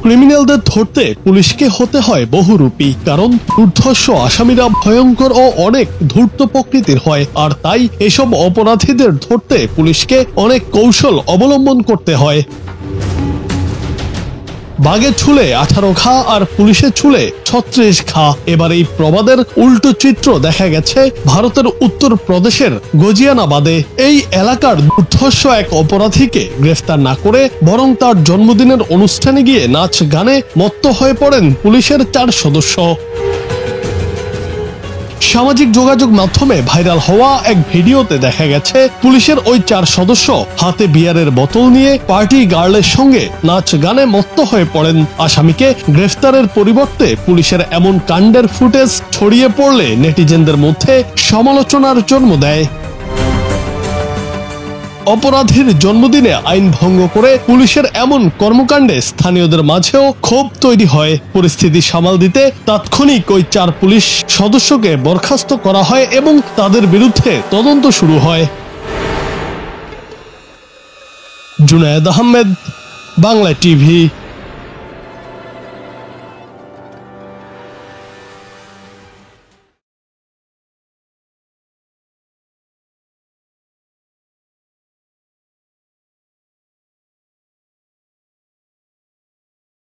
ক্রিমিনালদের ধরতে পুলিশকে হতে হয় বহুরূপী, কারণ দুর্ধর্ষ আসামিরা ভয়ঙ্কর ও অনেক ধূর্ত প্রকৃতির হয়, আর তাই এসব অপরাধীদের ধরতে পুলিশকে অনেক কৌশল অবলম্বন করতে হয়। বাঘের ছুলে 18 ঘা আর পুলিশের ছুলে 36 ঘা। এবার এই প্রবাদের উল্টো চিত্র দেখা গেছে ভারতের উত্তর প্রদেশের গজিয়ানাবাদে। এই এলাকার দুর্ধর্ষ এক অপরাধীকে গ্রেফতার না করে বরং তার জন্মদিনের অনুষ্ঠানে গিয়ে নাচ গানে মত্ত হয়ে পড়েন পুলিশের 4 সদস্য। সামাজিক যোগাযোগ মাধ্যমে ভাইরাল হওয়া এক ভিডিওতে দেখা গেছে পুলিশের ওই 4 সদস্য হাতে বিয়ারের বোতল নিয়ে পার্টি গার্লের সঙ্গে নাচ গানে মত্ত হয়ে পড়েন। আসামিকে গ্রেফতারের পরিবর্তে পুলিশের এমন কাণ্ডের ফুটেজ ছড়িয়ে পড়লে নেটিজেনদের মধ্যে সমালোচনার জন্ম দেয়। অপরাধীর জন্মদিনে আইন ভঙ্গ করে পুলিশের এমন কর্মকাণ্ডে স্থানীয়দের মাঝেও ক্ষোভ তৈরি হয়। পরিস্থিতি সামাল দিতে তাৎক্ষণিক ওই 4 পুলিশ সদস্যকে বরখাস্ত করা হয় এবং তাদের বিরুদ্ধে তদন্ত শুরু হয়। জুনায়েদ আহমেদ, বাংলা টিভি।